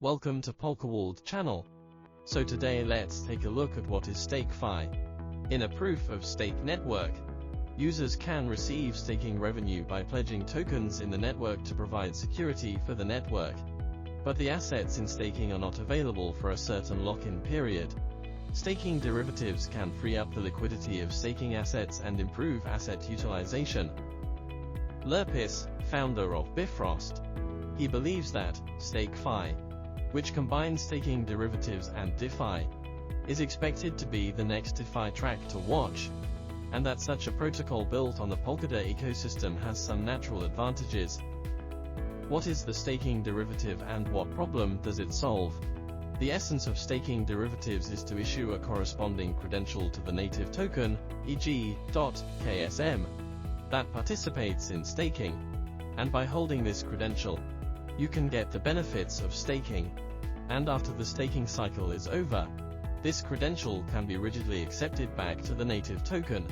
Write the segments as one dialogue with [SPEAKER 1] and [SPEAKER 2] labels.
[SPEAKER 1] Welcome to PolkaWorld channel. So today let's take a look at what is StakeFi. In a proof-of-stake network, users can receive staking revenue by pledging tokens in the network to provide security for the network. But the assets in staking are not available for a certain lock-in period. Staking derivatives can free up the liquidity of staking assets and improve asset utilization. Lerpis, founder of Bifrost, he believes that StakeFi, which combines staking derivatives and DeFi, is expected to be the next DeFi track to watch, and that such a protocol built on the Polkadot ecosystem has some natural advantages. What is the staking derivative and what problem does it solve? The essence of staking derivatives is to issue a corresponding credential to the native token, e.g., .ksm, that participates in staking, and by holding this credential, you can get the benefits of staking, and after the staking cycle is over, this credential can be rigidly accepted back to the native token.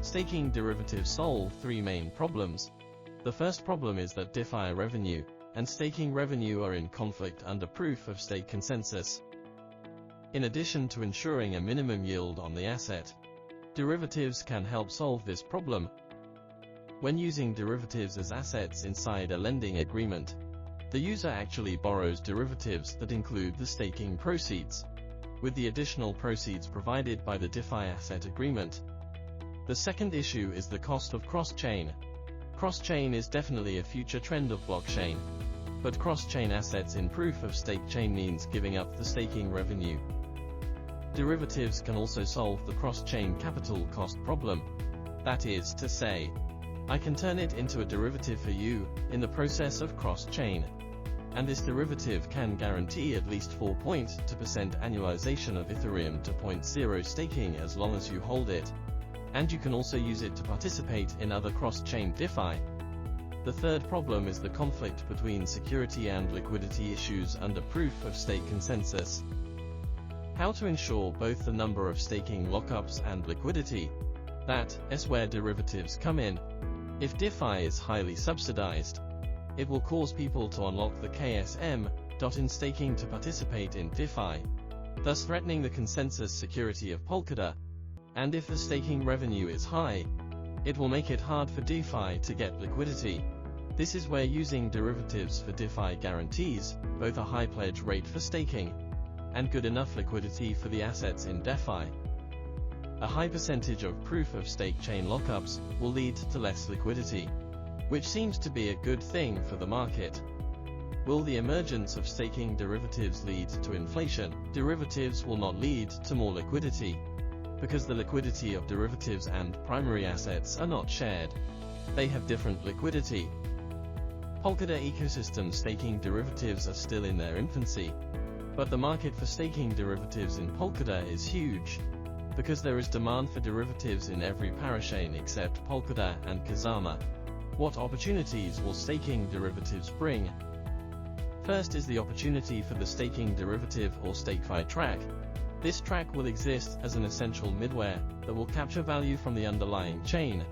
[SPEAKER 1] Staking derivatives solve three main problems. The first problem is that DeFi revenue and staking revenue are in conflict under proof-of-stake consensus. In addition to ensuring a minimum yield on the asset, derivatives can help solve this problem. When using derivatives as assets inside a lending agreement, the user actually borrows derivatives that include the staking proceeds, with the additional proceeds provided by the DeFi asset agreement. The second issue is the cost of cross-chain. Cross-chain is definitely a future trend of blockchain, but cross-chain assets in proof-of-stake chain means giving up the staking revenue. Derivatives can also solve the cross-chain capital cost problem. That is to say, I can turn it into a derivative for you, in the process of cross-chain. And this derivative can guarantee at least 4.2% annualization of Ethereum to 0.0 staking as long as you hold it. And you can also use it to participate in other cross-chain DeFi. The third problem is the conflict between security and liquidity issues under proof-of-stake consensus. How to ensure both the number of staking lockups and liquidity. That is where derivatives come in. If DeFi is highly subsidized, it will cause people to unlock the KSM in staking to participate in DeFi, thus threatening the consensus security of Polkadot. And if the staking revenue is high, it will make it hard for DeFi to get liquidity. This is where using derivatives for DeFi guarantees both a high pledge rate for staking and good enough liquidity for the assets in DeFi. A high percentage of proof-of-stake chain lockups will lead to less liquidity, which seems to be a good thing for the market. Will the emergence of staking derivatives lead to inflation? Derivatives will not lead to more liquidity, because the liquidity of derivatives and primary assets are not shared. They have different liquidity. Polkadot ecosystem staking derivatives are still in their infancy, but the market for staking derivatives in Polkadot is huge, because there is demand for derivatives in every parachain except Polkadot and Kazama. What opportunities will staking derivatives bring? First is the opportunity for the staking derivative or StakeFi track. This track will exist as an essential middleware that will capture value from the underlying chain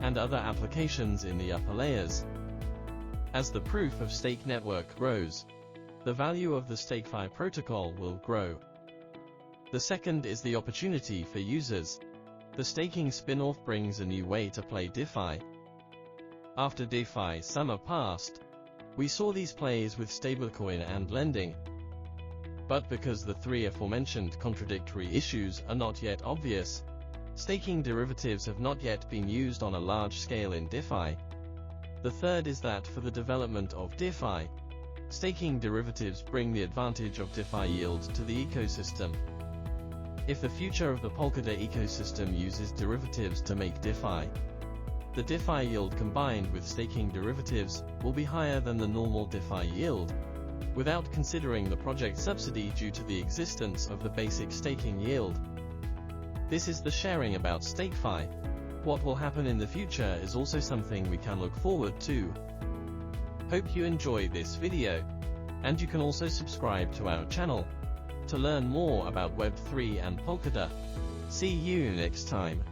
[SPEAKER 1] and other applications in the upper layers. As the proof-of-stake network grows, the value of the StakeFi protocol will grow. The second is the opportunity for users. The staking spin-off brings a new way to play DeFi. After DeFi summer passed, we saw these plays with stablecoin and lending. But because the three aforementioned contradictory issues are not yet obvious, staking derivatives have not yet been used on a large scale in DeFi. The third is that for the development of DeFi, staking derivatives bring the advantage of DeFi yield to the ecosystem. If the future of the Polkadot ecosystem uses derivatives to make DeFi, the DeFi yield combined with staking derivatives will be higher than the normal DeFi yield, without considering the project subsidy due to the existence of the basic staking yield. This is the sharing about StakeFi. What will happen in the future is also something we can look forward to. Hope you enjoy this video, and you can also subscribe to our channel to learn more about Web3 and Polkadot. See you next time.